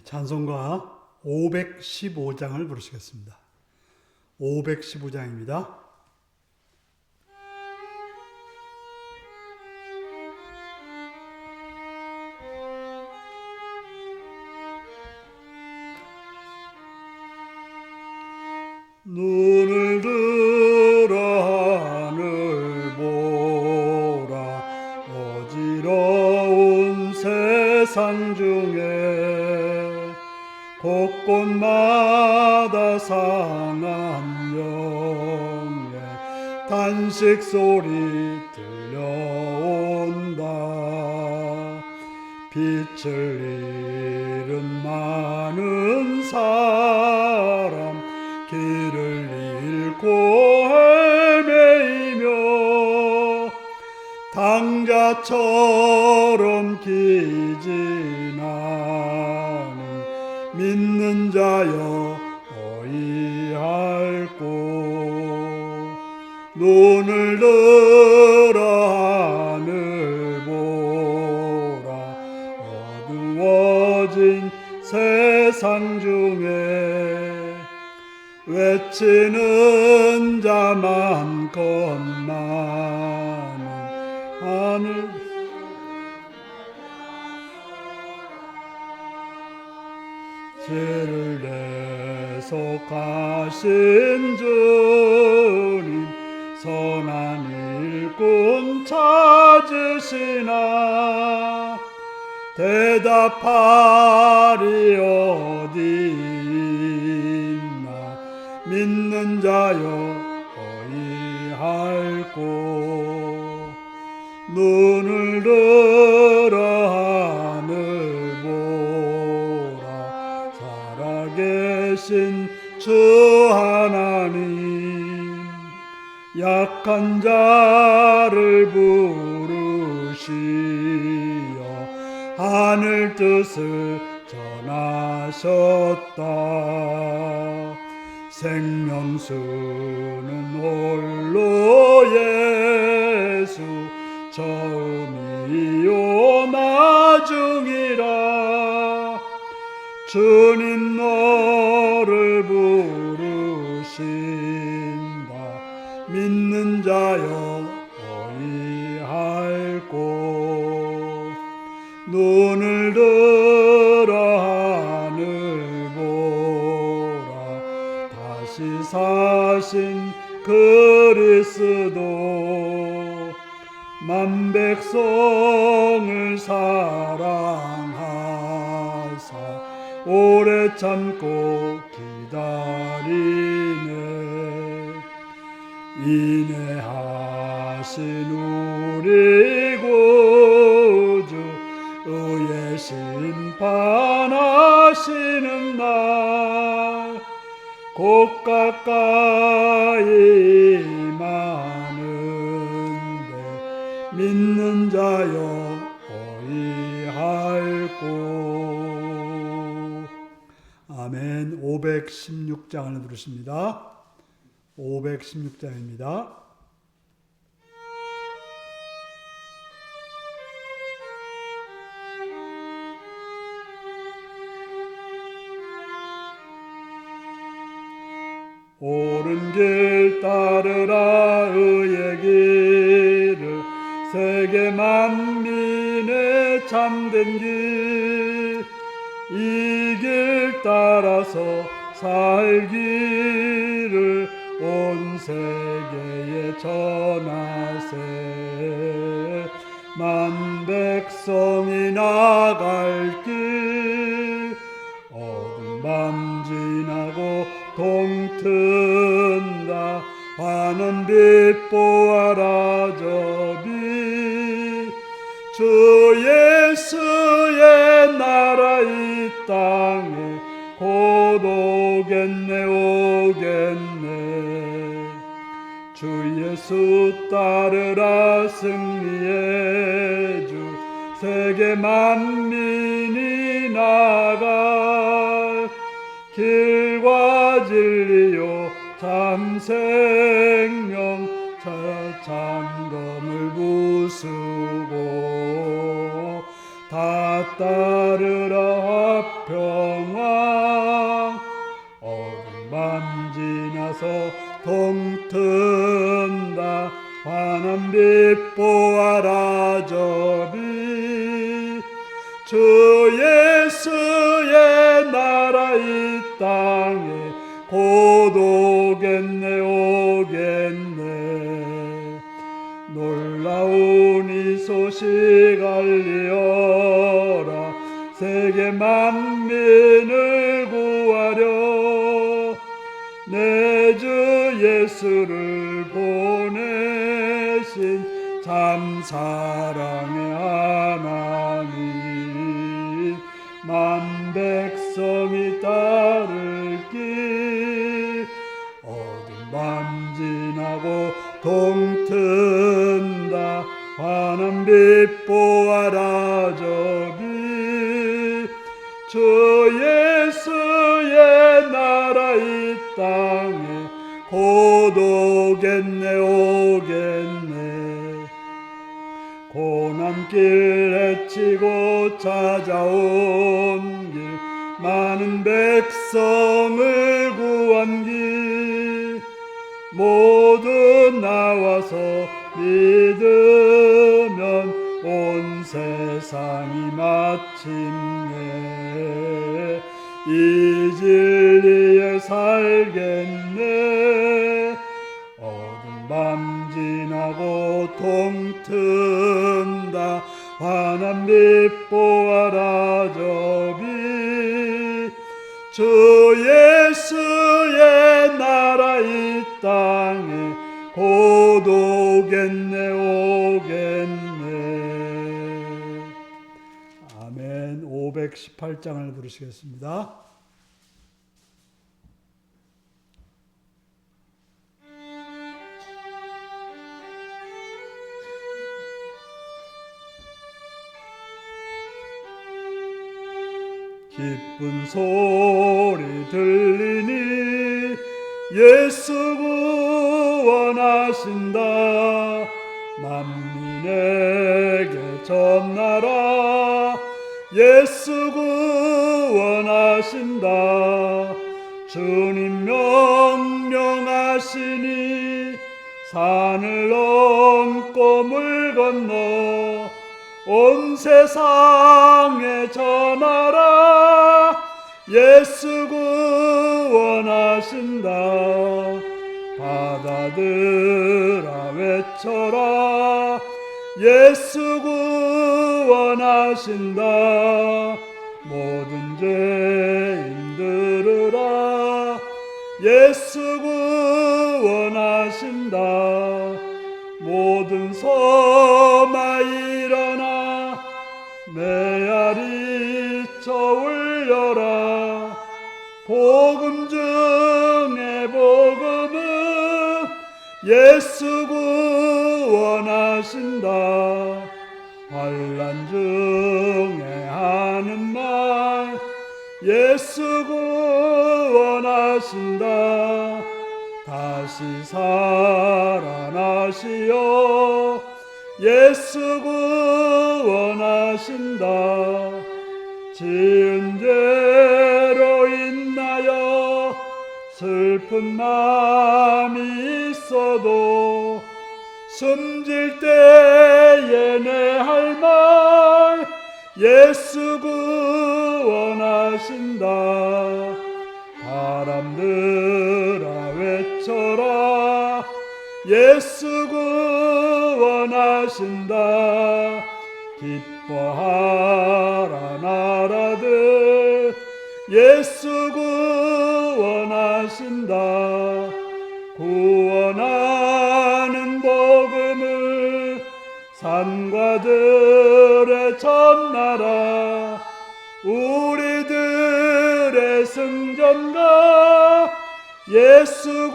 찬송가 515장을 부르시겠습니다. 515장입니다. 눈을 들어 하늘 보라 어지러운 세상 중에 곳곳마다 상한 영의 탄식 소리 들려온다. 빛을 잃은 많은 사람 길을 잃고 헤매이며 당자처럼 기진하는 믿는 자여 어이할꼬. 눈을 들어 하늘 보라 어두워진 세상 중에 외치는 자 많건 많은 하늘 죄를 내서 가신 주님 선한 일꾼 찾으시나 대답하리 어디 있나 믿는 자여 어이할꼬. 눈을 들어 하늘 보라 살아계신 주 하나님 약한 자를 부르시어 하늘 뜻을 전하셨다. 생명수는 홀로 예수 처음이요 나중이라. 주님 너를 부르신다. 믿는 자여 어이할꼬. 눈을 들어 하늘 보라 다시 사신 그리스도 만 백성을 사랑하사 오래 참고 기다리네. 인내하신 우리 구주 의의 심판하시는 날 곧 가까이 임하는데 믿는 자여 어이할꼬. 아멘. 516장을 부르십니다. 516장입니다. 옳은 길 따르라 의의 길을 세계 만민의 참된 길 이 길 따라서 살기를 온 세계에 전하세. 만 백성이 나갈 길 어두운 밤 지나고 동튼다. 환한 빛 보아라 저 빛 주 예수의 나라 이 땅에 곧 오겠네 오겠네. 주 예수 따르라 승리의 주 세계 만민이 나갈 길과 진리요 참 생명 참검을 부수고 다 따르라 평화 어둠만 지나서 동튼다 환한 빛 보아라 저비 주 예수의 나라 이 땅에 곧 오겠네 오겠네 놀라운 이 소식 알리어라 세계 만민을 구하려 내 주 예수를 보내신 참 사랑의 하나님 만 백성이 따를 길 어둠만 지나고 동튼다 환한 빛 보아라 저비 주 예수의 나라 이 땅에 곧 오겠네 오겠네 고난길 헤치고 찾아온 길 많은 백성을 구한 길 모두 나와서 믿으면 온 세상이 마침내 이 진리에 살겠네 어둠 밤 지나고 동튼다 환한 빛 보아라 저비 주 예수의 나라 이 땅에 곧 오겠네 오겠네. 아멘. 518장을 부르시겠습니다. 기쁜 소리 들리니 예수 구원하신다 만민에게 전하라 예수 구원하신다 주님 명령하시니 산을 넘고 물 건너 온 세상에 전하라 예수 구원하신다 바다들아 외쳐라 예수 구원하신다 모든 죄인 들으라 예수 구원하신다 모든 소마 일어나 메아리 쳐 울려라 복음 중에 복음은 예수 구원하신다 환난 중에 하는 말 예수 구원하신다 다시 살아나시어 예수 구원하신다 지은 죄로 인하여 슬픈 마음이 있어도 숨질 때에 내 할 말 예수 구원하신다 바람들아 외쳐라 예수 구원하신다 기뻐하라 나라들 예수 구원하신다 구원하는 복음을 산과 들에 전하라 우리들의 승전가 예수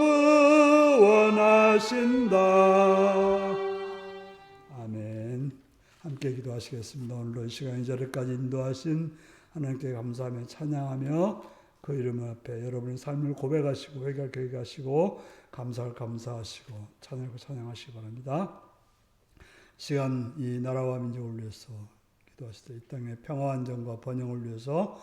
구원하신다. 아멘. 함께 기도하시겠습니다. 오늘도 이 시간 이 자리까지 인도하신 하나님께 감사하며 찬양하며 그 이름 앞에 여러분의 삶을 고백하시고 회개하시고 감사할 감사하시고 찬양하시기 바랍니다. 시간 이 나라와 민족을 위해서 기도하시되 이 땅의 평화 안정과 번영을 위해서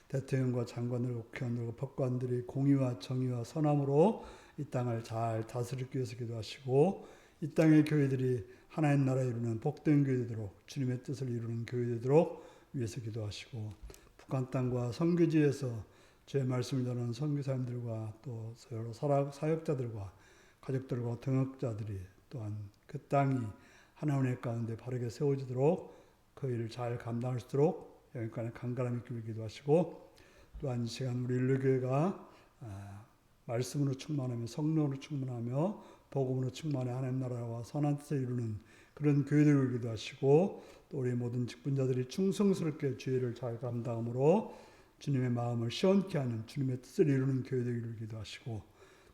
대통령과 장관들과 국회의원들과 법관들이 공의와 정의와 선함으로 이 땅을 잘 다스리기 위해서 기도하시고 이 땅의 교회들이 하나님 나라에 이루는 복된 교회 되도록 주님의 뜻을 이루는 교회 되도록 위해서 기도하시고 북한 땅과 선교지에서 주의 말씀을 전하는 선교사님들과 또 여러 사역자들과 가족들과 동역자들이 또한 그 땅이 하나님의 가운데 바르게 세워지도록 그 일을 잘 감당할 수 있도록 여기까지 간절함 있게 기도하시고 또한 이 시간 우리 일루교회가 말씀으로 충만하며 성령으로 충만하며 복음으로 충만해 하나님 나라와 선한 뜻을 이루는 그런 교회들을 기도하시고 또 우리 모든 직분자들이 충성스럽게 주의를 잘 감당함으로 주님의 마음을 시원케 하는 주님의 뜻을 이루는 교회들을 기도하시고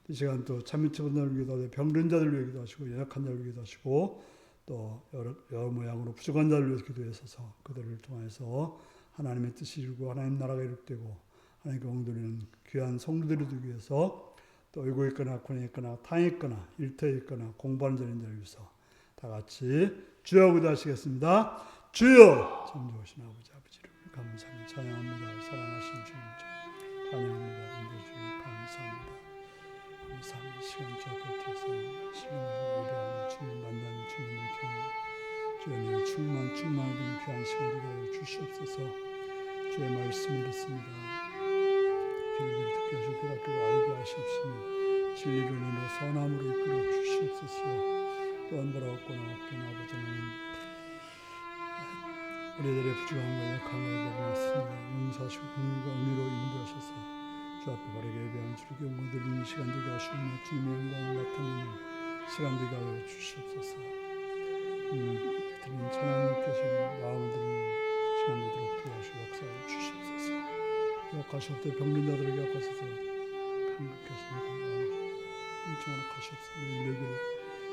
이 시간 또 참미처분들을 기도하고 병든 자들을 위해 기도하시고 연약한 자들을 기도하시고 또 여러 모양으로 부족한 자를 위해서 기도하셔서 그들을 통해서 하나님의 뜻이 이루고 하나님 나라가 이룩되고 하나님께 영드리는 귀한 성도들을 두기 위해서 또 의국에 있거나 군에 있거나 타에 있거나 일터에 있거나 공부하는 자들을 위해서 다 같이 주여 기도하시겠습니다. 주여 참 좋으신 아버지를 감사합니다. 찬양합니다. 사랑하신 주님 찬양합니다. 인도주님 감사합니다. 감사합니다. 시간 주 앞에 들어서 시간을 예배하는 주님 만나는 주님을 주여 충만하는 귀한 시간 우리가 하여 주시옵소서. 주의 말씀을 듣습니다. 귀를 듣게 하시고 깨닫게 알게 하시옵시며 진리를 은혜로 선함으로 이끌어 주시옵소서. 또한 바라옵고나 없게나 아버지는 우리들의 부족함과 약함을 발견했습니다. 용서하시고 긍휼과 은혜로 인도하셔서 주 앞에 바르게 예배하는 주의 경고 드리는 시간 되게 하시며 주님의 영광을 나타내는 시간 되게 하여 주시옵소서. 드리는 찬양님께서 마음을 드리는 시간 되도록 도와주시고 역사해 주시옵소서. 기억하시옵소서. 병든 자들을 기억하소서. 감격해 하시며 인정하러 가시옵소서.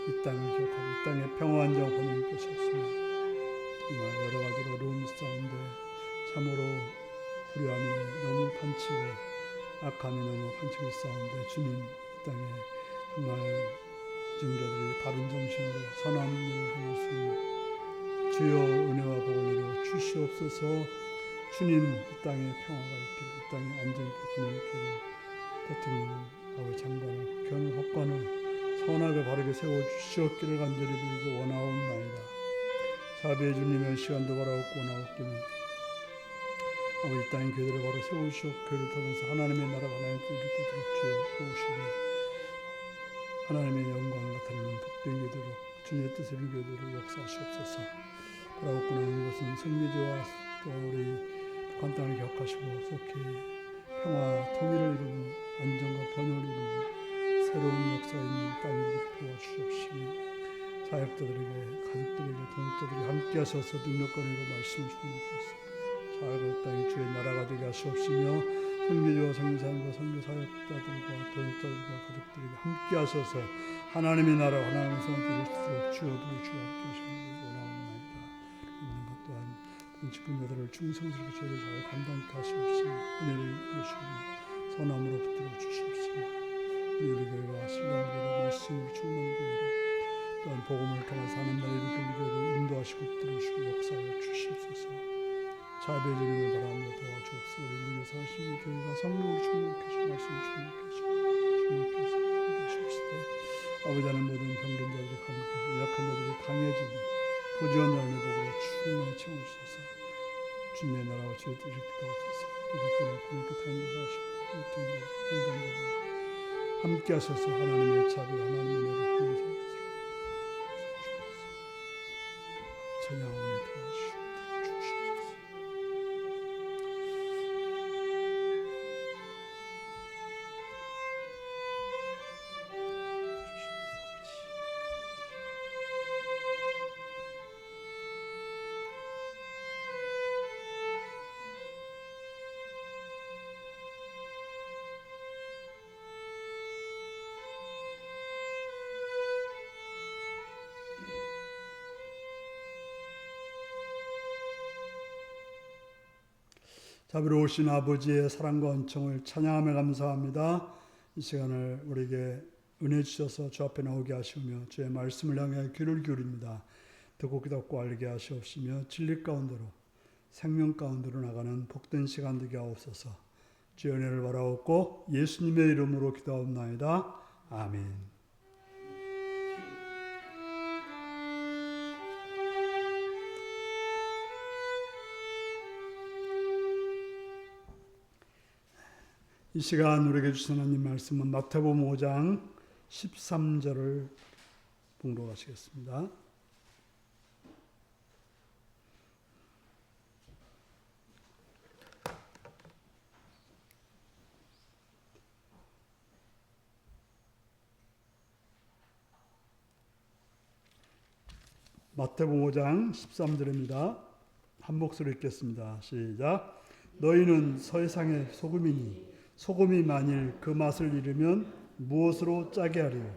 이 땅을 기억하고 이 땅의 평화 안정 번영을 것이었으며 정말 여러 가지로 어려운 싸움인데 참으로 불의함이 너무 판치고 악함이 너무 판치고 있사온데 주님 이 땅에 정말 증자들이 바른 정신으로 선한 일을 행할 수 있는 주여 은혜와 복을 내려 주시옵소서. 주님 이 땅에 평화가 있기를 이 땅에 안정이 있기를 분열이 있기를 대통령 아버지 장관을 국회의원을 법관을 선하게 바르게 세워주시옵기를 간절히 빌고 원하옵나이다. 자비해 주님의 시간도 바라옵고 원하옵기는 아버지 땅의 교회들을 바로 세우시옵 교회를 통해서 하나님의 나라가 하나님의 뜻을 이루도록 주여 도우시고 하나님의 영광을 나타내는 복된 교회들로 주님의 뜻을 이루게 되도록 역사하시옵소서. 바라옵고 나는 것은 성교지와 또 우리 북한 땅을 기억하시고 속히 평화 통일을 이루는 안정과 번영을 이루는 새로운 역사에 있는 땅이 도와주시옵시며 사역자들에게 가족들에게 동역자들에게 함께 하셔서 능력과 은혜로 말씀을 주님께서 잘 땅이 주의 나라가 되게 하시옵시며 선교지와 선교사님과 선교사역자들과 동역자들과 가족들에게 함께 하셔서 하나님의 나라 하나님의 성도를 이룰 주여도 주여 함께 하시는 원하옵나이다. 있는 것 또한 직분자들을 충성스럽게 죄를 잘 감당케 하시옵시며 은혜를 이끌으시고 선함으로 붙들어 주시옵시며 우리 교회가 신령교회로 말씀으로 충만한 교회로 또한 복음을 통해서 하는 나라를 교회로 인도하시고 붙들으시고 역사하여 주시옵소서. 자비의 주님을 바라며 도와주옵소서. 우리 위해서 하시는 교회가 성령으로 충만케 하시고 말씀을 충만케 하시고 충만케 하시옵소서. 아버지 하나님 모든 병든 자들이 감격해 하시고 약한 자들이 강해지고 부지런 자의 복으로 충만히 채워주셔서 주님의 나라와 주의 뜻을 이루옵소서. 이곳을 구의 끝에 인도하시고 일등들 공동자들 함께 하셔서 하나님의 자비 하나님의 은혜로 항상 찬양하며 도와주시옵소서. 자비로우신 아버지의 사랑과 은총을 찬양하며 감사합니다. 이 시간을 우리에게 은혜 주셔서 주 앞에 나오게 하시며 주의 말씀을 향해 귀를 기울입니다. 듣고 깨닫고 알게 하시옵시며 진리 가운데로 생명 가운데로 나가는 복된 시간 되게 하옵소서. 주의 은혜를 바라옵고 예수님의 이름으로 기도하옵나이다. 아멘. 이 시간 우리에게 주신 하나님 말씀은 마태복음 5장 13절을 봉독하시겠습니다. 마태복음 5장 13절입니다. 한 목소리 읽겠습니다. 시작. 너희는 세상의 소금이니 소금이 만일 그 맛을 잃으면 무엇으로 짜게 하리요?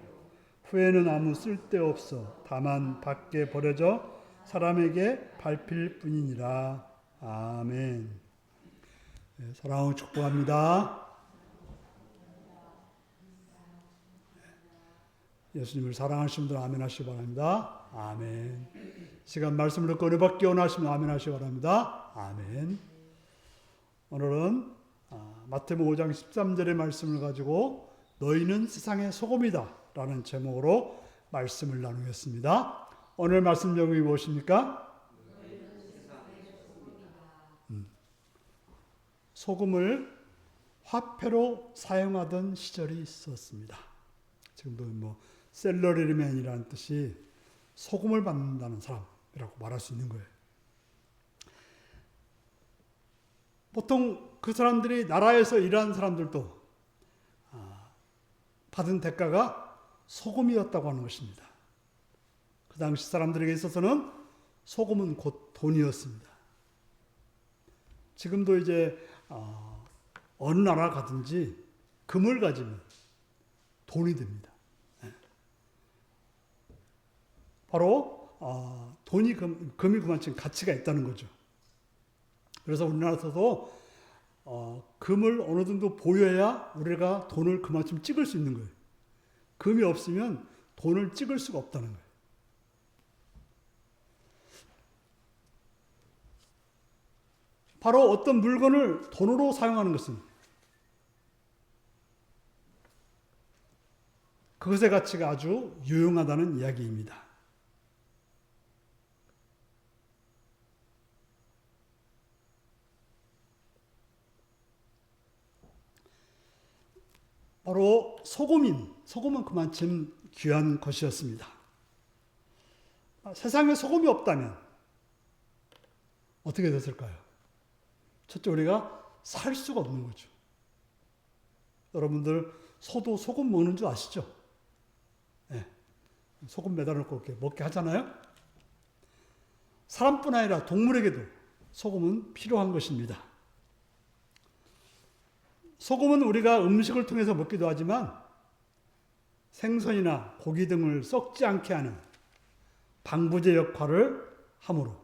후에는 아무 쓸데없어 다만 밖에 버려져 사람에게 밟힐 뿐이니라. 아멘. 네, 사랑하고 축복합니다. 예수님을 사랑하시는 분들 아멘 하시기 바랍니다. 아멘. 시간 말씀을 듣고 은혜 받기 원하시면 아멘 하시기 바랍니다. 아멘. 오늘은 마태복음 5장 13절의 말씀을 가지고 너희는 세상의 소금이다 라는 제목으로 말씀을 나누겠습니다. 오늘 말씀 제목이 무엇입니까? 소금을 화폐로 사용하던 시절이 있었습니다. 지금도 셀러리맨이라는 뜻이 소금을 받는다는 사람이라고 말할 수 있는 거예요. 보통 그 사람들이 나라에서 일하는 사람들도 받은 대가가 소금이었다고 하는 것입니다. 그 당시 사람들에게 있어서는 소금은 곧 돈이었습니다. 지금도 이제 어느 나라 가든지 금을 가지면 돈이 됩니다. 바로 금이 그만큼 가치가 있다는 거죠. 그래서 우리나라에서도 금을 어느 정도 보여야 우리가 돈을 그만큼 찍을 수 있는 거예요. 금이 없으면 돈을 찍을 수가 없다는 거예요. 바로 어떤 물건을 돈으로 사용하는 것은 그것의 가치가 아주 유용하다는 이야기입니다. 바로 소금은 그만큼 귀한 것이었습니다. 세상에 소금이 없다면 어떻게 됐을까요? 첫째, 우리가 살 수가 없는 거죠. 여러분들 소도 소금 먹는 줄 아시죠? 네. 소금 매달아 놓고 이렇게 먹게 하잖아요. 사람뿐 아니라 동물에게도 소금은 필요한 것입니다. 소금은 우리가 음식을 통해서 먹기도 하지만 생선이나 고기 등을 썩지 않게 하는 방부제 역할을 함으로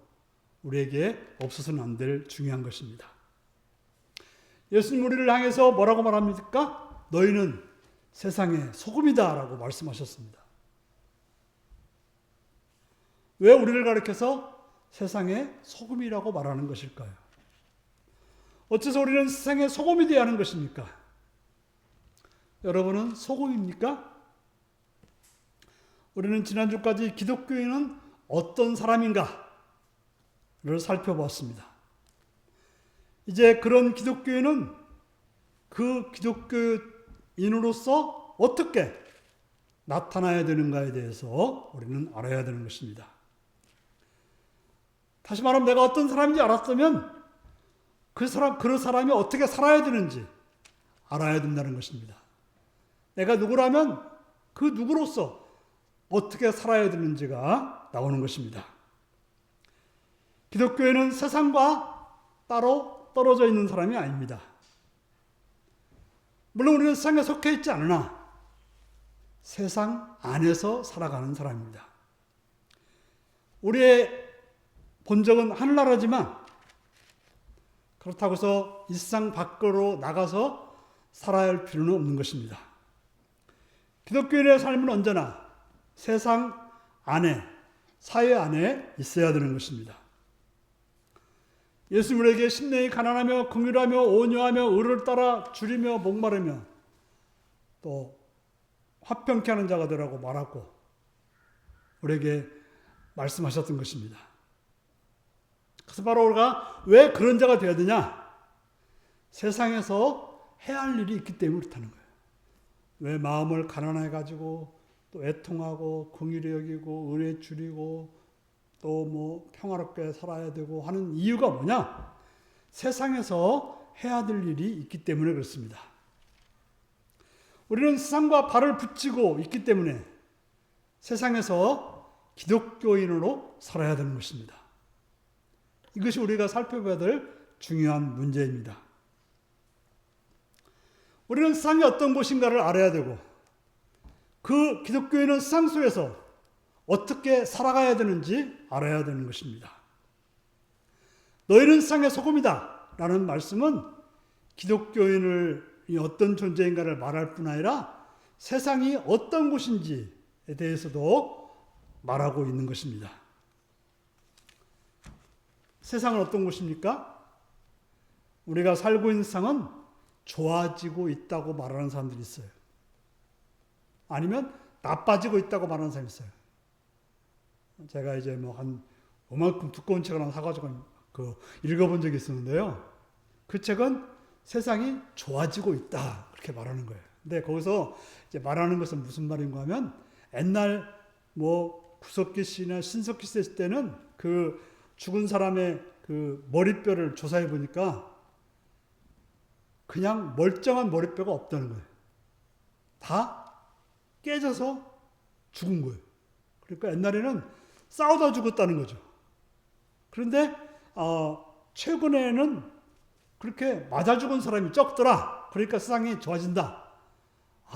우리에게 없어서는 안 될 중요한 것입니다. 예수님 우리를 향해서 뭐라고 말합니까? 너희는 세상의 소금이다 라고 말씀하셨습니다. 왜 우리를 가리켜서 세상의 소금이라고 말하는 것일까요? 어째서 우리는 세상의 소금이 되어야 하는 것입니까? 여러분은 소금입니까? 우리는 지난주까지 기독교인은 어떤 사람인가를 살펴보았습니다. 이제 그런 기독교인은 그 기독교인으로서 어떻게 나타나야 되는가에 대해서 우리는 알아야 되는 것입니다. 다시 말하면 내가 어떤 사람인지 알았으면 그 사람이 어떻게 살아야 되는지 알아야 된다는 것입니다. 내가 누구라면 그 누구로서 어떻게 살아야 되는지가 나오는 것입니다. 기독교인은 세상과 따로 떨어져 있는 사람이 아닙니다. 물론 우리는 세상에 속해 있지 않으나 세상 안에서 살아가는 사람입니다. 우리의 본적은 하늘나라지만 그렇다고 해서 이 세상 밖으로 나가서 살아야 할 필요는 없는 것입니다. 기독교인의 삶은 언제나 세상 안에, 사회 안에 있어야 되는 것입니다. 예수님에게 심령이 가난하며 긍휼하며 온유하며 의를 따라 줄이며 목마르며 또 화평케 하는 자가 되라고 말하고 우리에게 말씀하셨던 것입니다. 그래서 바로 우리가 왜 그런 자가 되어야 되냐? 세상에서 해야 할 일이 있기 때문에 그렇다는 거예요. 왜 마음을 가난해 가지고 또 애통하고 긍휼히 여기고 은혜 줄이고 또 뭐 평화롭게 살아야 되고 하는 이유가 뭐냐? 세상에서 해야 될 일이 있기 때문에 그렇습니다. 우리는 세상과 발을 붙이고 있기 때문에 세상에서 기독교인으로 살아야 되는 것입니다. 이것이 우리가 살펴봐야 될 중요한 문제입니다. 우리는 세상이 어떤 곳인가를 알아야 되고 그 기독교인은 세상 속에서 어떻게 살아가야 되는지 알아야 되는 것입니다. 너희는 세상의 소금이다 라는 말씀은 기독교인을 어떤 존재인가를 말할 뿐 아니라 세상이 어떤 곳인지에 대해서도 말하고 있는 것입니다. 세상은 어떤 곳입니까? 우리가 살고 있는 세상은 좋아지고 있다고 말하는 사람들이 있어요. 아니면 나빠지고 있다고 말하는 사람이 있어요. 제가 이제 뭐 한 요만큼 두꺼운 책을 하나 사가지고 읽어본 적이 있었는데요. 그 책은 세상이 좋아지고 있다 그렇게 말하는 거예요. 근데 거기서 이제 말하는 것은 무슨 말인가 하면 옛날 뭐 구석기 씨나 신석기 씨 했을 때는 그 죽은 사람의 그 머리뼈를 조사해 보니까 그냥 멀쩡한 머리뼈가 없다는 거예요. 다 깨져서 죽은 거예요. 그러니까 옛날에는 싸우다 죽었다는 거죠. 그런데 최근에는 그렇게 맞아 죽은 사람이 적더라. 그러니까 세상이 좋아진다.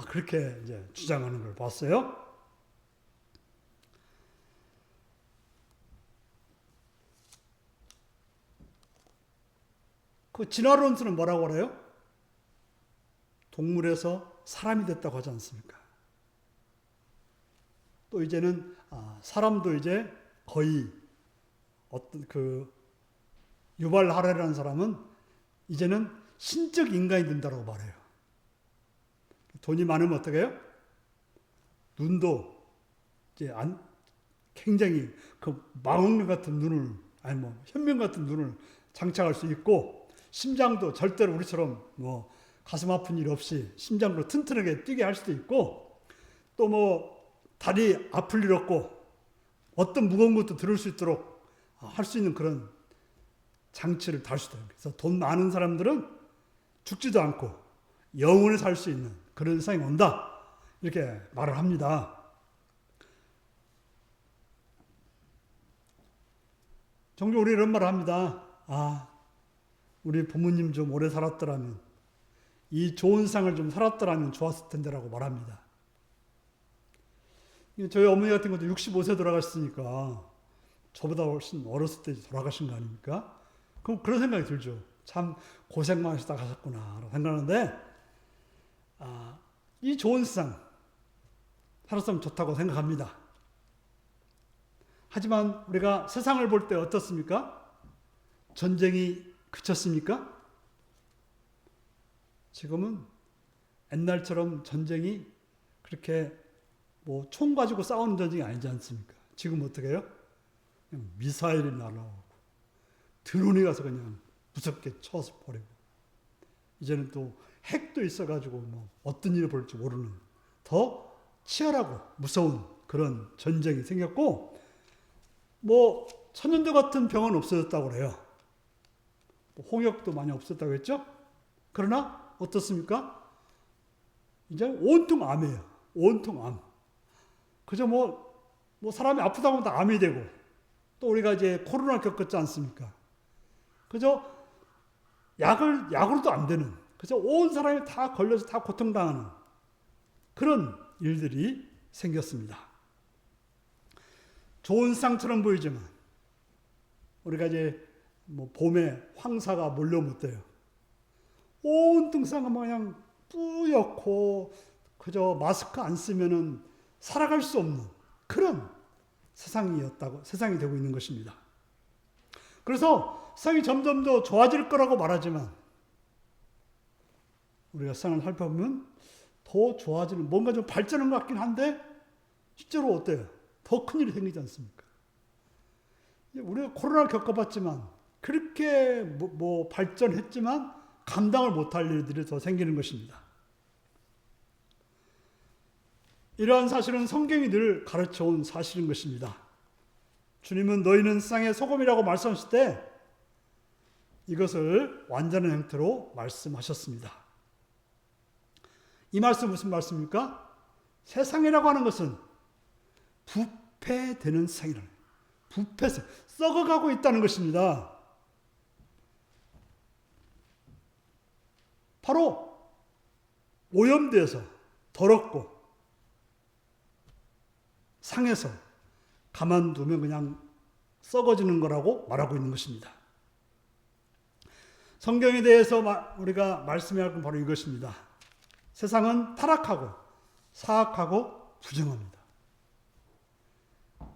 그렇게 이제 주장하는 걸 봤어요. 그 진화론수는 뭐라고 그래요? 동물에서 사람이 됐다고 하지 않습니까? 또 이제는 사람도 이제 거의 어떤 그 유발 하레라는 사람은 이제는 신적 인간이 된다고 말해요. 돈이 많으면 어떻게 해요? 눈도 이제 굉장히 그 망원경 같은 눈을 아니 뭐 현명 같은 눈을 장착할 수 있고 심장도 절대로 우리처럼 뭐 가슴 아픈 일 없이 심장으로 튼튼하게 뛰게 할 수도 있고 또 뭐 다리 아플 일 없고 어떤 무거운 것도 들을 수 있도록 할 수 있는 그런 장치를 달 수도 있고 그래서 돈 많은 사람들은 죽지도 않고 영원히 살 수 있는 그런 세상이 온다 이렇게 말을 합니다. 종종 우리 이런 말을 합니다. 우리 부모님 좀 오래 살았더라면 이 좋은 세상을 좀 살았더라면 좋았을 텐데라고 말합니다. 저희 어머니 같은 것도 65세 돌아가셨으니까 저보다 훨씬 어렸을 때 돌아가신 거 아닙니까? 그럼 그런 생각이 들죠. 참 고생만 하시다 가셨구나 생각하는데 이 좋은 세상 살았으면 좋다고 생각합니다. 하지만 우리가 세상을 볼 때 어떻습니까? 전쟁이 그쳤습니까? 지금은 옛날처럼 전쟁이 그렇게 뭐 총 가지고 싸우는 전쟁이 아니지 않습니까? 지금 어떻게 해요? 그냥 미사일이 날아오고 드론이 가서 그냥 무섭게 쳐서 버리고 이제는 또 핵도 있어가지고 뭐 어떤 일이 벌지 모르는 더 치열하고 무서운 그런 전쟁이 생겼고 뭐 천연두 같은 병은 없어졌다고 그래요. 뭐 홍역도 많이 없었다고 했죠? 그러나 어떻습니까? 이제 온통 암이에요. 온통 암. 그저 뭐 사람이 아프다고 하면 다 암이 되고 또 우리가 이제 코로나 겪었지 않습니까? 그저 약으로도 안 되는 그저 온 사람이 다 걸려서 다 고통당하는 그런 일들이 생겼습니다. 좋은 쌍처럼 보이지만 우리가 이제 뭐 봄에 황사가 몰려오면 어때요? 온통 쌍은 그냥 뿌옇고 그저 마스크 안 쓰면은 살아갈 수 없는 그런 세상이 되고 있는 것입니다. 그래서 세상이 점점 더 좋아질 거라고 말하지만 우리가 세상을 살펴보면 더 좋아지는, 뭔가 좀 발전한 것 같긴 한데 실제로 어때요? 더 큰일이 생기지 않습니까? 우리가 코로나를 겪어봤지만 그렇게 뭐 발전했지만 감당을 못할 일들이 더 생기는 것입니다. 이러한 사실은 성경이 늘 가르쳐온 사실인 것입니다. 주님은 너희는 세상의 소금이라고 말씀하실 때 이것을 완전한 형태로 말씀하셨습니다. 이 말씀 무슨 말씀입니까? 세상이라고 하는 것은 부패되는 세상이라는 거예요. 부패해서 썩어가고 있다는 것입니다. 바로 오염돼서 더럽고 상해서 가만두면 그냥 썩어지는 거라고 말하고 있는 것입니다. 성경에 대해서 우리가 말씀해야 할 건 바로 이것입니다. 세상은 타락하고 사악하고 부정합니다.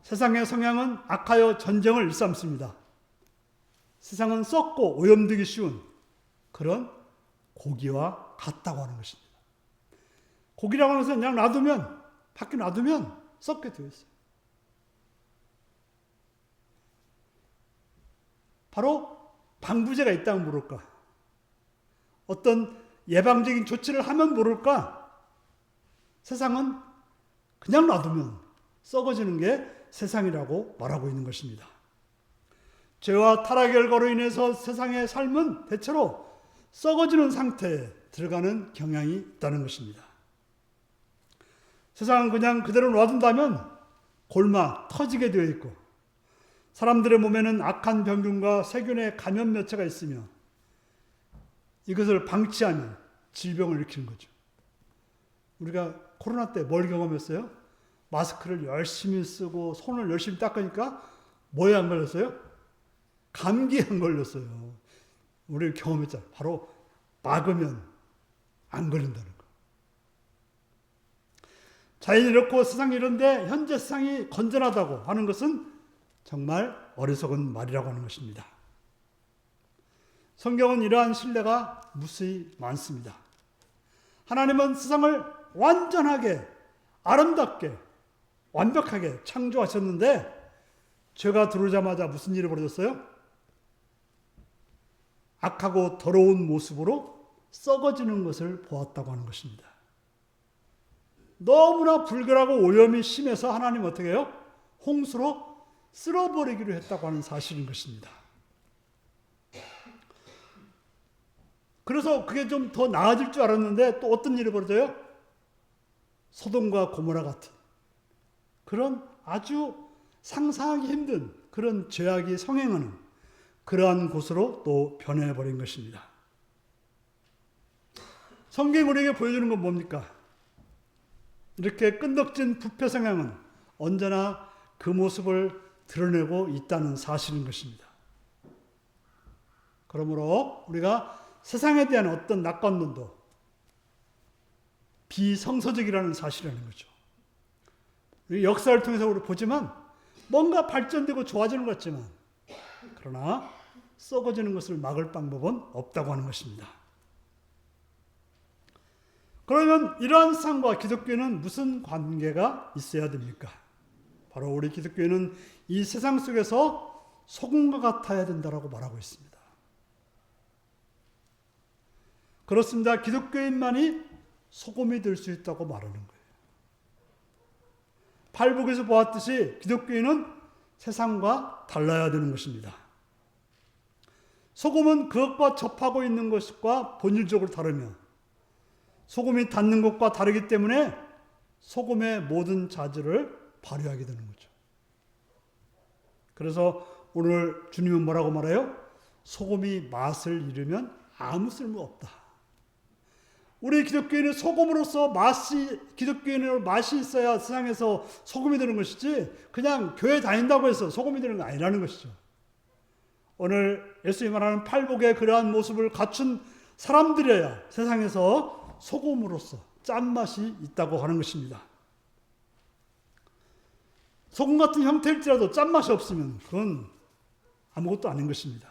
세상의 성향은 악하여 전쟁을 일삼습니다. 세상은 썩고 오염되기 쉬운 그런 고기와 같다고 하는 것입니다. 고기라고 하는 것은 그냥 놔두면, 밖에 놔두면 썩게 되어 있어요. 바로 방부제가 있다면 모를까? 어떤 예방적인 조치를 하면 모를까? 세상은 그냥 놔두면 썩어지는 게 세상이라고 말하고 있는 것입니다. 죄와 타락의 결과로 인해서 세상의 삶은 대체로 썩어지는 상태에 들어가는 경향이 있다는 것입니다. 세상은 그냥 그대로 놔둔다면 골마 터지게 되어 있고 사람들의 몸에는 악한 병균과 세균의 감염 매체가 있으며 이것을 방치하면 질병을 일으키는 거죠. 우리가 코로나 때 뭘 경험했어요? 마스크를 열심히 쓰고 손을 열심히 닦으니까 뭐에 안 걸렸어요? 감기에 안 걸렸어요. 우리 경험했잖아요. 바로 막으면 안 걸린다는 거. 자연이 이렇고 세상이 이런데 현재 세상이 건전하다고 하는 것은 정말 어리석은 말이라고 하는 것입니다. 성경은 이러한 신뢰가 무수히 많습니다. 하나님은 세상을 완전하게, 아름답게, 완벽하게 창조하셨는데 죄가 들어오자마자 무슨 일이 벌어졌어요? 악하고 더러운 모습으로 썩어지는 것을 보았다고 하는 것입니다. 너무나 불결하고 오염이 심해서 하나님 어떻게 해요? 홍수로 쓸어버리기로 했다고 하는 사실인 것입니다. 그래서 그게 좀 더 나아질 줄 알았는데 또 어떤 일이 벌어져요? 소돔과 고모라 같은 그런 아주 상상하기 힘든 그런 죄악이 성행하는 그러한 곳으로 또 변해버린 것입니다. 성경이 우리에게 보여주는 건 뭡니까? 이렇게 끈덕진 부패 성향은 언제나 그 모습을 드러내고 있다는 사실인 것입니다. 그러므로 우리가 세상에 대한 어떤 낙관론도 비성서적이라는 사실이라는 거죠. 역사를 통해서 우리 보지만 뭔가 발전되고 좋아지는 것 같지만 그러나 썩어지는 것을 막을 방법은 없다고 하는 것입니다. 그러면 이러한 세상과 기독교는 무슨 관계가 있어야 됩니까? 바로 우리 기독교는 이 세상 속에서 소금과 같아야 된다고 말하고 있습니다. 그렇습니다. 기독교인만이 소금이 될 수 있다고 말하는 거예요. 팔복에서 보았듯이 기독교인은 세상과 달라야 되는 것입니다. 소금은 그것과 접하고 있는 것과 본질적으로 다르며 소금이 닿는 것과 다르기 때문에 소금의 모든 자질을 발휘하게 되는 거죠. 그래서 오늘 주님은 뭐라고 말해요? 소금이 맛을 잃으면 아무 쓸모 없다. 우리 기독교인은 소금으로서 기독교인으로 맛이 있어야 세상에서 소금이 되는 것이지 그냥 교회 다닌다고 해서 소금이 되는 거 아니라는 것이죠. 오늘 예수님 말하는 팔복의 그러한 모습을 갖춘 사람들이어야 세상에서 소금으로서 짠맛이 있다고 하는 것입니다. 소금 같은 형태일지라도 짠맛이 없으면 그건 아무것도 아닌 것입니다.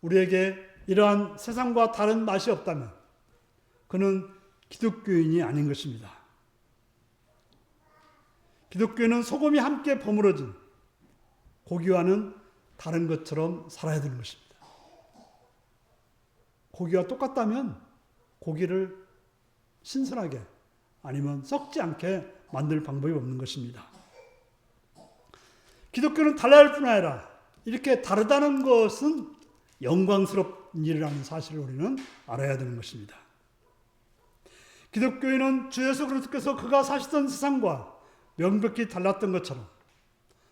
우리에게 이러한 세상과 다른 맛이 없다면 그는 기독교인이 아닌 것입니다. 기독교인은 소금이 함께 버무려진 고기와는 다른 것처럼 살아야 되는 것입니다. 고기와 똑같다면 고기를 신선하게 아니면 썩지 않게 만들 방법이 없는 것입니다. 기독교는 달라야 할 뿐 아니라 이렇게 다르다는 것은 영광스럽은 일이라는 사실을 우리는 알아야 되는 것입니다. 기독교인은 주 예수 그리스도께서 그가 사시던 세상과 명백히 달랐던 것처럼,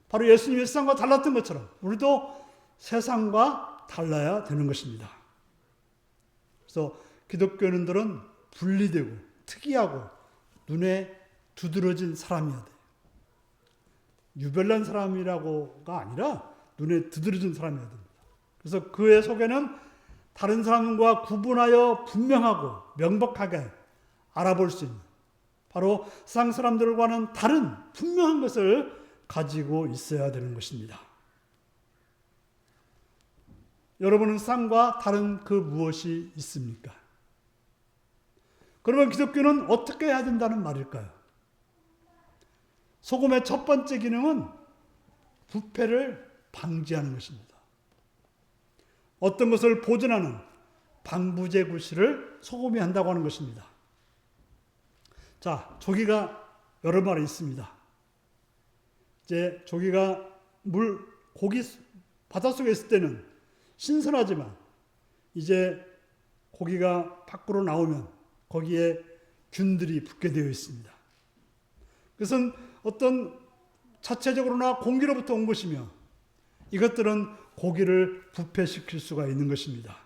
바로 예수님의 세상과 달랐던 것처럼 우리도 세상과 달라야 되는 것입니다. 그래서 기독교인들은 분리되고 특이하고 눈에 두드러진 사람이어야 돼요. 유별난 사람이라고가 아니라 눈에 두드러진 사람이어야 됩니다. 그래서 그의 속에는 다른 사람과 구분하여 분명하고 명백하게 알아볼 수 있는, 바로 세상 사람들과는 다른 분명한 것을 가지고 있어야 되는 것입니다. 여러분은 세상과 다른 그 무엇이 있습니까? 그러면 기독교는 어떻게 해야 된다는 말일까요? 소금의 첫 번째 기능은 부패를 방지하는 것입니다. 어떤 것을 보존하는 방부제 구실을 소금이 한다고 하는 것입니다. 자, 조기가 여러 마리 있습니다. 이제 조기가 고기 바닷속에 있을 때는 신선하지만 이제 고기가 밖으로 나오면 거기에 균들이 붙게 되어 있습니다. 그것은 어떤 자체적으로나 공기로부터 온 것이며 이것들은 고기를 부패시킬 수가 있는 것입니다.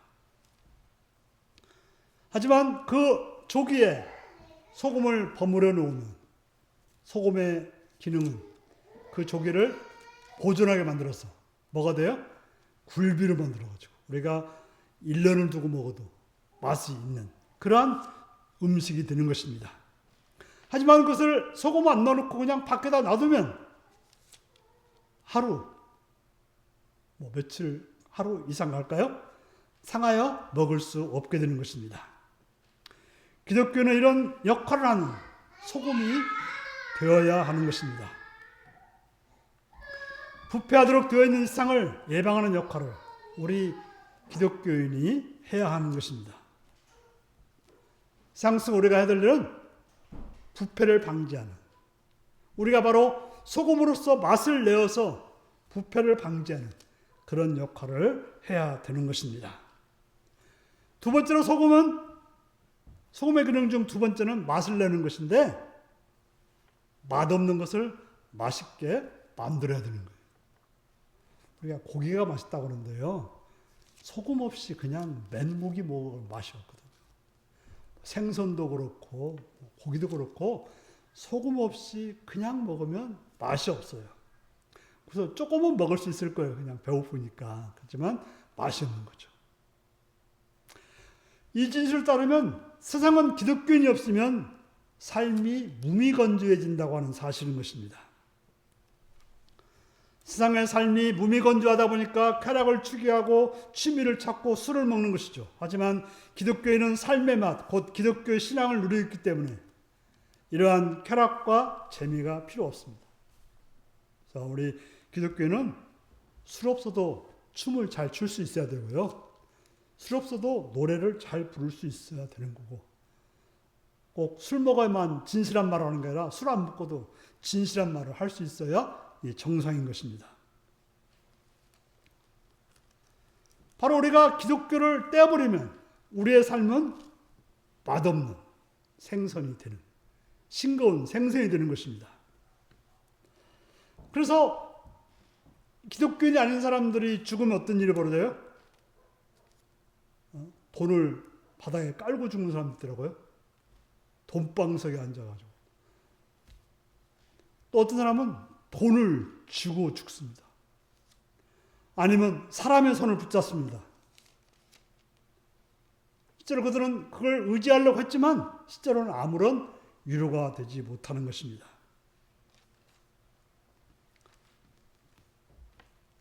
하지만 그 조기에 소금을 버무려 놓으면 소금의 기능은 그 조기를 보존하게 만들어서 뭐가 돼요? 굴비로 만들어가지고 우리가 1년을 두고 먹어도 맛이 있는 그러한 음식이 되는 것입니다. 하지만 그것을 소금 안 넣어놓고 그냥 밖에다 놔두면 하루, 며칠, 하루 이상 갈까요? 상하여 먹을 수 없게 되는 것입니다. 기독교는 이런 역할을 하는 소금이 되어야 하는 것입니다. 부패하도록 되어 있는 세상을 예방하는 역할을 우리 기독교인이 해야 하는 것입니다. 세상 속 우리가 해야 될 일은 부패를 방지하는, 우리가 바로 소금으로서 맛을 내어서 부패를 방지하는 그런 역할을 해야 되는 것입니다. 두 번째로 소금의 기능 중 두 번째는 맛을 내는 것인데 맛없는 것을 맛있게 만들어야 되는 거예요. 우리가 고기가 맛있다고 하는데요. 소금 없이 그냥 맨고기 먹으면 맛이 없거든요. 생선도 그렇고 고기도 그렇고 소금 없이 그냥 먹으면 맛이 없어요. 그래서 조금은 먹을 수 있을 거예요. 그냥 배고프니까. 그렇지만 맛이 없는 거죠. 이 진실을 따르면 세상은 기독교인이 없으면 삶이 무미건조해진다고 하는 사실인 것입니다. 세상의 삶이 무미건조하다 보니까 쾌락을 추구하고 취미를 찾고 술을 먹는 것이죠. 하지만 기독교인은 삶의 맛, 곧 기독교의 신앙을 누리고 있기 때문에 이러한 쾌락과 재미가 필요 없습니다. 그래서 우리 기독교인은 술 없어도 춤을 잘 출 수 있어야 되고요. 술 없어도 노래를 잘 부를 수 있어야 되는 거고, 꼭 술 먹어야만 진실한 말을 하는 게 아니라 술 안 먹고도 진실한 말을 할 수 있어야 정상인 것입니다. 바로 우리가 기독교를 떼어버리면 우리의 삶은 맛없는 생선이 되는, 싱거운 생선이 되는 것입니다. 그래서 기독교인이 아닌 사람들이 죽으면 어떤 일이 벌어져요? 돈을 바닥에 깔고 죽는 사람들 있더라고요. 돈방석에 앉아가지고. 또 어떤 사람은 돈을 쥐고 죽습니다. 아니면 사람의 손을 붙잡습니다. 실제로 그들은 그걸 의지하려고 했지만 실제로는 아무런 위로가 되지 못하는 것입니다.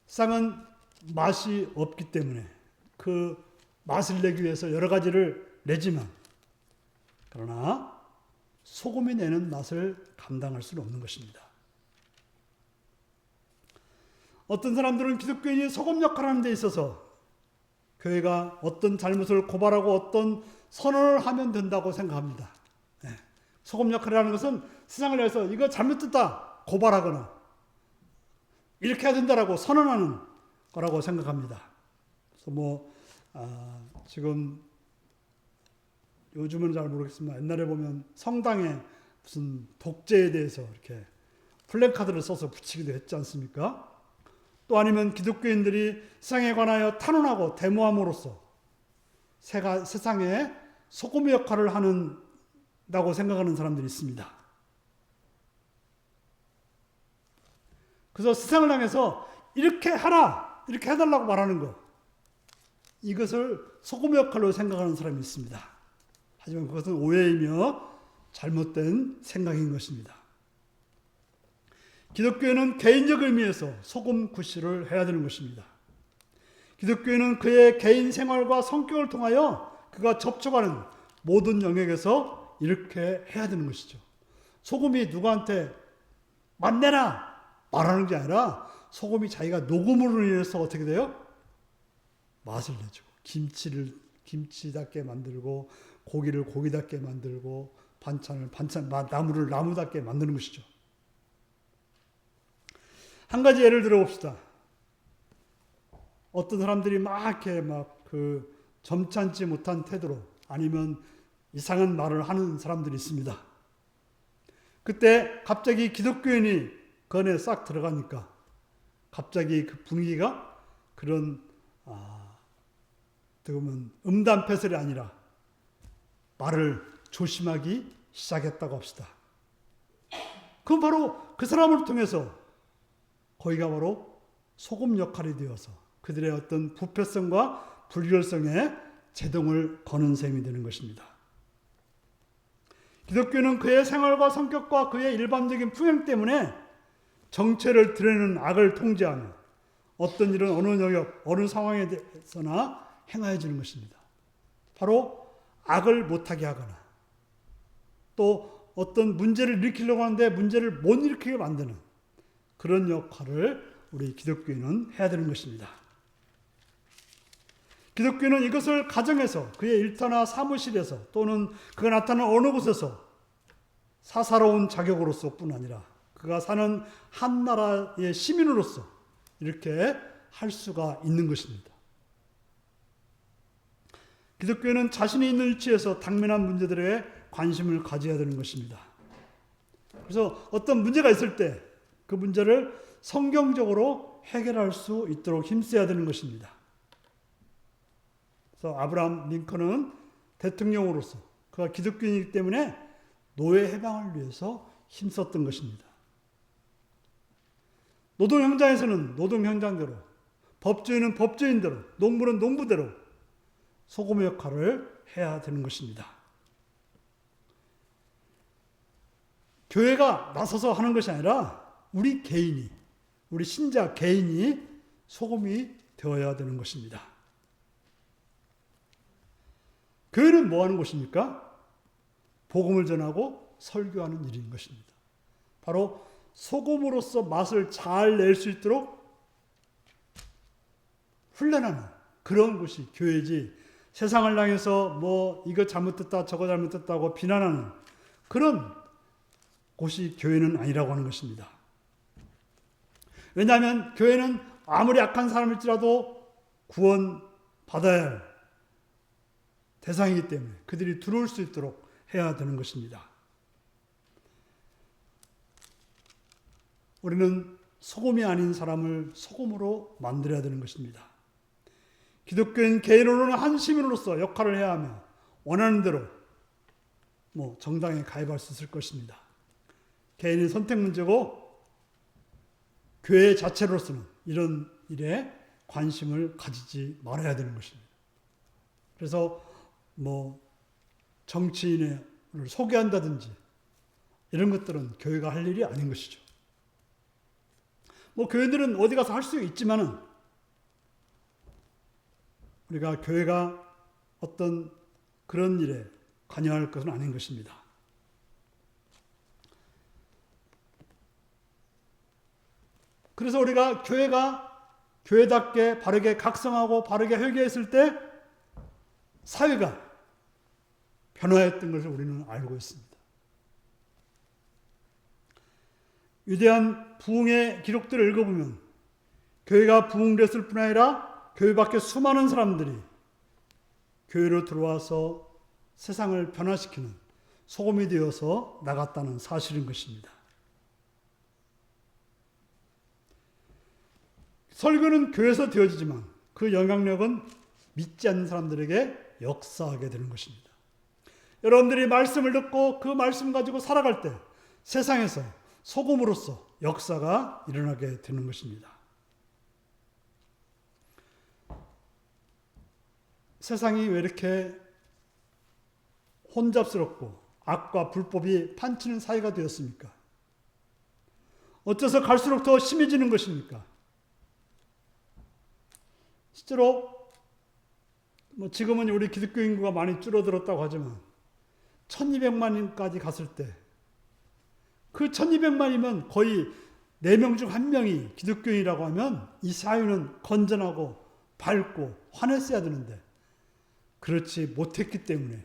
세상은 맛이 없기 때문에 그 맛을 내기 위해서 여러 가지를 내지만, 그러나 소금이 내는 맛을 감당할 수는 없는 것입니다. 어떤 사람들은 기독교인이 소금 역할을 하는 데 있어서 교회가 어떤 잘못을 고발하고 어떤 선언을 하면 된다고 생각합니다. 소금 역할을 하는 것은 세상을 위해서 이거 잘못됐다 고발하거나 이렇게 해야 된다라고 선언하는 거라고 생각합니다. 그래서 지금 요즘은 잘 모르겠지만 옛날에 보면 성당에 무슨 독재에 대해서 이렇게 플래카드를 써서 붙이기도 했지 않습니까? 또 아니면 기독교인들이 세상에 관하여 탄원하고 데모함으로써 세상에 소금의 역할을 한다고 생각하는 사람들이 있습니다. 그래서 세상을 향해서 이렇게 하라, 이렇게 해달라고 말하는 것, 이것을 소금의 역할로 생각하는 사람이 있습니다. 하지만 그것은 오해이며 잘못된 생각인 것입니다. 기독교인은 개인적 의미에서 소금 구실을 해야 되는 것입니다. 기독교인은 그의 개인 생활과 성격을 통하여 그가 접촉하는 모든 영역에서 이렇게 해야 되는 것이죠. 소금이 누구한테 맛내라 말하는 게 아니라 소금이 자기가 녹음으로 인해서 어떻게 돼요? 맛을 내주고 김치를 김치답게 만들고 고기를 고기답게 만들고 반찬을 나무를 나무답게 만드는 것이죠. 한 가지 예를 들어 봅시다. 어떤 사람들이 이렇게 점잖지 못한 태도로 아니면 이상한 말을 하는 사람들이 있습니다. 그때 갑자기 기독교인이 그 안에 싹 들어가니까 갑자기 그 분위기가 그런 어떻게 보면 음담패설이 아니라 말을 조심하기 시작했다고 합시다. 그건 바로 그 사람을 통해서 거기가 바로 소금 역할이 되어서 그들의 어떤 부패성과 불결성에 제동을 거는 셈이 되는 것입니다. 기독교는 그의 생활과 성격과 그의 일반적인 풍행 때문에 정체를 드러내는 악을 통제하며 어떤 일은 어느 영역, 어느 상황에 대해서나 행하여 주는 것입니다. 바로 악을 못하게 하거나 또 어떤 문제를 일으키려고 하는데 문제를 못 일으키게 만드는 그런 역할을 우리 기독교인은 해야 되는 것입니다. 기독교인은 이것을 가정에서 그의 일터나 사무실에서 또는 그가 나타나는 어느 곳에서 사사로운 자격으로서 뿐 아니라 그가 사는 한 나라의 시민으로서 이렇게 할 수가 있는 것입니다. 기독교인은 자신이 있는 위치에서 당면한 문제들에 관심을 가져야 되는 것입니다. 그래서 어떤 문제가 있을 때 그 문제를 성경적으로 해결할 수 있도록 힘써야 되는 것입니다. 그래서 아브라함 링컨은 대통령으로서 그가 기독교인이기 때문에 노예 해방을 위해서 힘썼던 것입니다. 노동 현장에서는 노동 현장대로, 법조인은 법조인대로, 농부는 농부대로 소금의 역할을 해야 되는 것입니다. 교회가 나서서 하는 것이 아니라 우리 개인이, 우리 신자 개인이 소금이 되어야 되는 것입니다. 교회는 뭐 하는 곳입니까? 복음을 전하고 설교하는 일인 것입니다. 바로 소금으로서 맛을 잘 낼 수 있도록 훈련하는 그런 곳이 교회지, 세상을 향해서 이거 잘못됐다 저거 잘못됐다고 비난하는 그런 곳이 교회는 아니라고 하는 것입니다. 왜냐하면 교회는 아무리 악한 사람일지라도 구원받아야 할 대상이기 때문에 그들이 들어올 수 있도록 해야 되는 것입니다. 우리는 소금이 아닌 사람을 소금으로 만들어야 되는 것입니다. 기독교인 개인으로는 한 시민으로서 역할을 해야 하며 원하는 대로 정당에 가입할 수 있을 것입니다. 개인의 선택 문제고 교회 자체로서는 이런 일에 관심을 가지지 말아야 되는 것입니다. 그래서 정치인을 소개한다든지 이런 것들은 교회가 할 일이 아닌 것이죠. 교회들은 어디 가서 할 수 있지만은 우리가 교회가 어떤 그런 일에 관여할 것은 아닌 것입니다. 그래서 우리가 교회가 교회답게 바르게 각성하고 바르게 회개했을 때 사회가 변화했던 것을 우리는 알고 있습니다. 위대한 부흥의 기록들을 읽어보면 교회가 부흥됐을 뿐 아니라 교회 밖에 수많은 사람들이 교회로 들어와서 세상을 변화시키는 소금이 되어서 나갔다는 사실인 것입니다. 설교는 교회에서 되어지지만 그 영향력은 믿지 않는 사람들에게 역사하게 되는 것입니다. 여러분들이 말씀을 듣고 그 말씀 가지고 살아갈 때 세상에서 소금으로서 역사가 일어나게 되는 것입니다. 세상이 왜 이렇게 혼잡스럽고 악과 불법이 판치는 사회가 되었습니까? 어째서 갈수록 더 심해지는 것입니까? 실제로 지금은 우리 기독교 인구가 많이 줄어들었다고 하지만 1200만인까지 갔을 때 그 1200만이면 거의 4명 중 1명이 기독교인이라고 하면 이 사회는 건전하고 밝고 환했어야 되는데 그렇지 못했기 때문에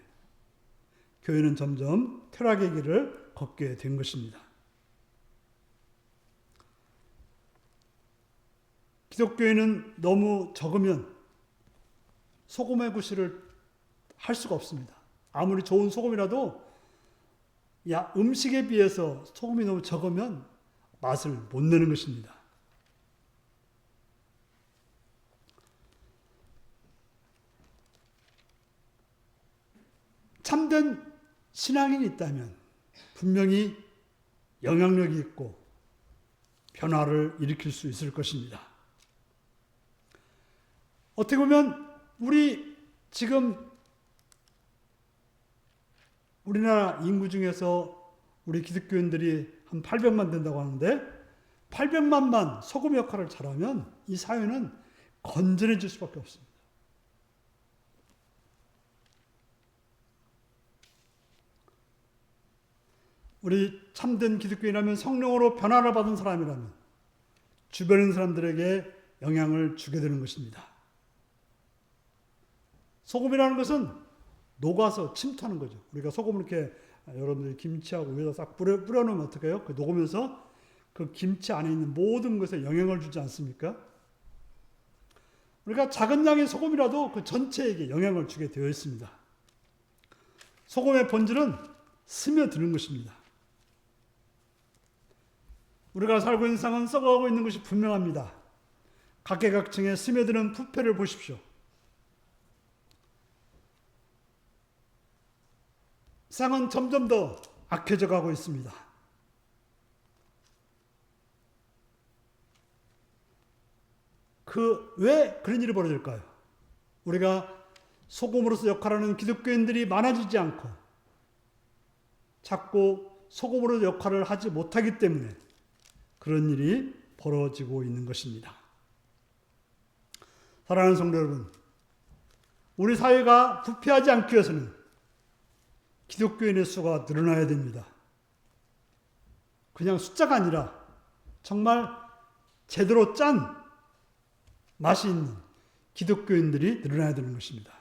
교회는 점점 퇴락의 길을 걷게 된 것입니다. 기독교인은 너무 적으면 소금의 구실을 할 수가 없습니다. 아무리 좋은 소금이라도 음식에 비해서 소금이 너무 적으면 맛을 못 내는 것입니다. 참된 신앙인이 있다면 분명히 영향력이 있고 변화를 일으킬 수 있을 것입니다. 어떻게 보면 지금 우리나라 인구 중에서 우리 기독교인들이 한 800만 된다고 하는데 800만만 소금 역할을 잘하면 이 사회는 건전해질 수밖에 없습니다. 우리 참된 기독교인이라면 성령으로 변화를 받은 사람이라면 주변에 있는 사람들에게 영향을 주게 되는 것입니다. 소금이라는 것은 녹아서 침투하는 거죠. 우리가 소금을 이렇게 여러분들이 김치하고 위에다 싹 뿌려놓으면 어떻게 해요? 그 녹으면서 그 김치 안에 있는 모든 것에 영향을 주지 않습니까? 우리가 작은 양의 소금이라도 그 전체에게 영향을 주게 되어 있습니다. 소금의 본질은 스며드는 것입니다. 우리가 살고 있는 세상은 썩어가고 있는 것이 분명합니다. 각계각층에 스며드는 부패를 보십시오. 세상은 점점 더 악해져 가고 있습니다. 왜 그런 일이 벌어질까요? 우리가 소금으로서 역할하는 기독교인들이 많아지지 않고 자꾸 소금으로 역할을 하지 못하기 때문에 그런 일이 벌어지고 있는 것입니다. 사랑하는 성도 여러분, 우리 사회가 부패하지 않기 위해서는 기독교인의 수가 늘어나야 됩니다. 그냥 숫자가 아니라 정말 제대로 짠 맛이 있는 기독교인들이 늘어나야 되는 것입니다.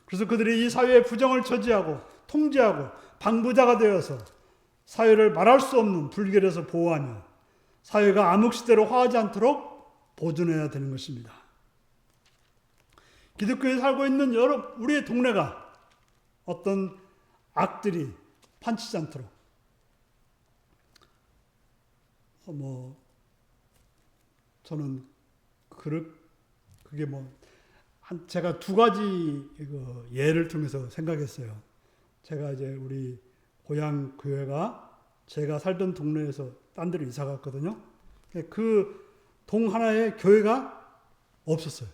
그래서 그들이 이 사회의 부정을 저지하고 통제하고 방부자가 되어서 사회를 말할 수 없는 불결에서 보호하며 사회가 암흑시대로 화하지 않도록 보존해야 되는 것입니다. 기독교에 살고 있는 우리의 동네가 어떤 악들이 판치지 않도록 저는 그게 제가 두 가지 예를 통해서 생각했어요. 제가 이제 우리 고향 교회가 제가 살던 동네에서 딴 데로 이사 갔거든요. 그 동 하나에 교회가 없었어요.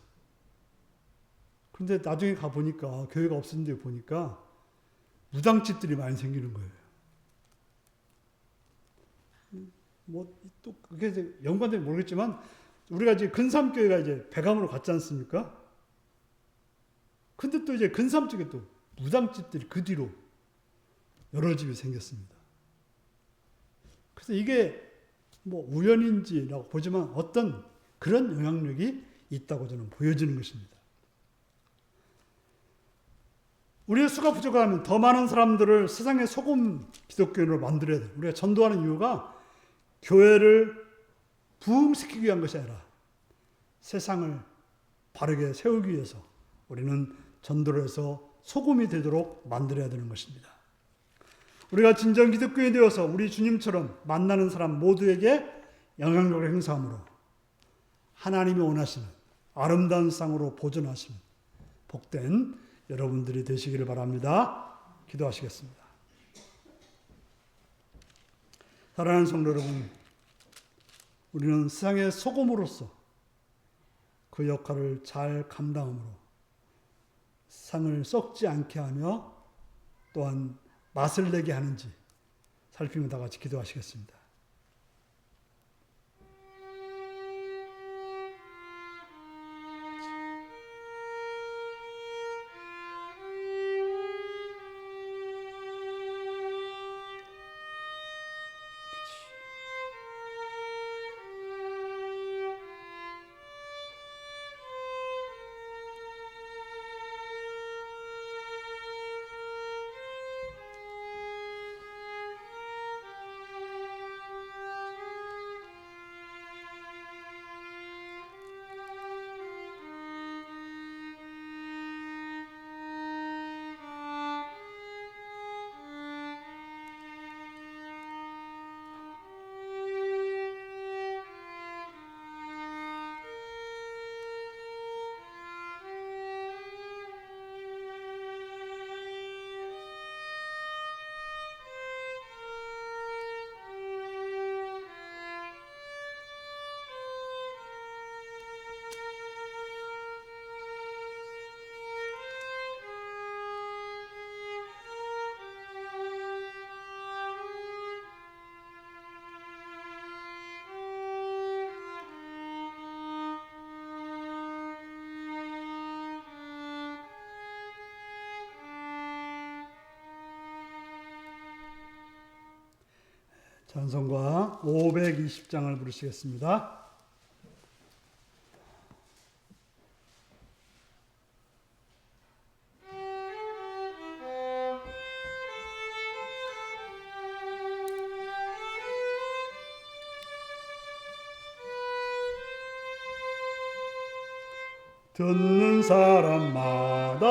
그런데 나중에 가보니까 교회가 없었는데 보니까 무당집들이 많이 생기는 거예요. 또 그게 연관되면 모르겠지만 우리가 이제 근삼교회가 이제 배감으로 갔지 않습니까? 근데 또 이제 근삼 쪽에 또 무당집들이 그 뒤로 여러 집이 생겼습니다. 그래서 이게 뭐 우연인지라고 보지만 어떤 그런 영향력이 있다고 저는 보여지는 것입니다. 우리의 수가 부족하면 더 많은 사람들을 세상의 소금 기독교인으로 만들어야 돼요. 우리가 전도하는 이유가 교회를 부흥시키기 위한 것이 아니라 세상을 바르게 세우기 위해서 우리는 전도를 해서 소금이 되도록 만들어야 되는 것입니다. 우리가 진정 기독교인이 되어서 우리 주님처럼 만나는 사람 모두에게 영향력을 행사함으로 하나님이 원하시는 아름다운 쌍으로 보존하시는 복된 여러분들이 되시기를 바랍니다. 기도하시겠습니다. 사랑하는 성도 여러분, 우리는 세상의 소금으로서 그 역할을 잘 감당함으로 상을 썩지 않게 하며 또한 맛을 내게 하는지 살피며 다 같이 기도하시겠습니다. 찬송가 520장을 부르시겠습니다. 듣는 사람마다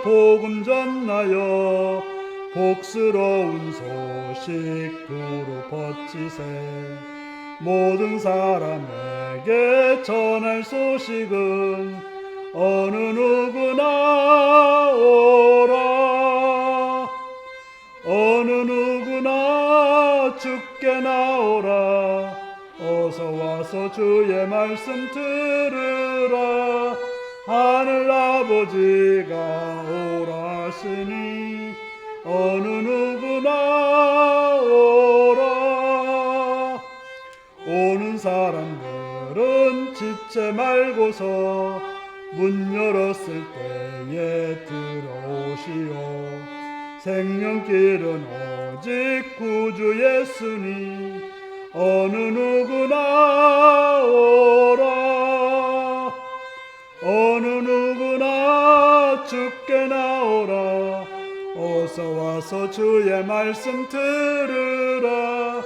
복음 전하여 복스러운 소식 두루 퍼치세. 모든 사람에게 전할 소식은 어느 누구나 오라. 어느 누구나 주께 나오라. 어서 와서 주의 말씀 들으라. 하늘 아버지가 오라시니 어느 누구나 오라. 오는 사람들은 지체 말고서 문 열었을 때에 들어오시오. 생명길은 오직 구주 예수니 어느 누구나 오라. 어느 누구나 주께 나오라. 어서 와서 주의 말씀 들으라.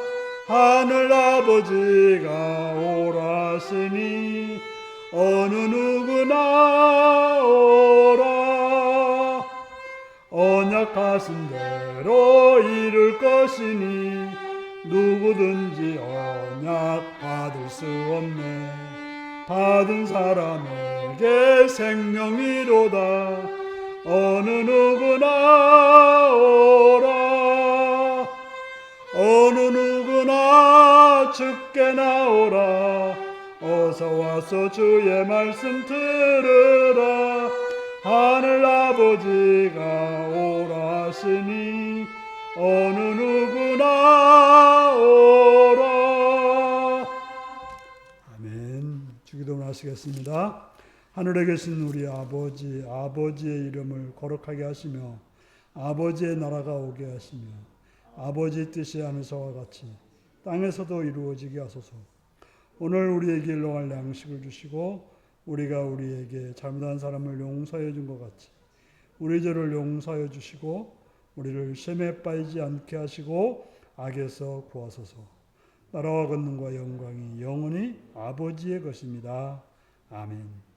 하늘 아버지가 오라시니 어느 누구나 오라. 언약하신 대로 이룰 것이니 누구든지 언약 받을 수 없네. 받은 사람에게 생명이로다. 어느 누구나 오라. 어느 누구나 주께 나오라. 어서 와서 주의 말씀 들으라. 하늘 아버지가 오라시니 어느 누구나 오라. 아멘. 주기도문 하시겠습니다. 하늘에 계신 우리 아버지, 아버지의 이름을 거룩하게 하시며 아버지의 나라가 오게 하시며 아버지의 뜻이 하늘에서와 같이 땅에서도 이루어지게 하소서. 오늘 우리에게 일용할 양식을 주시고 우리가 우리에게 잘못한 사람을 용서해 준 것 같이 우리 죄를 용서해 주시고 우리를 시험에 빠지지 않게 하시고 악에서 구하소서. 나라와 권능과 영광이 영원히 아버지의 것입니다. 아멘.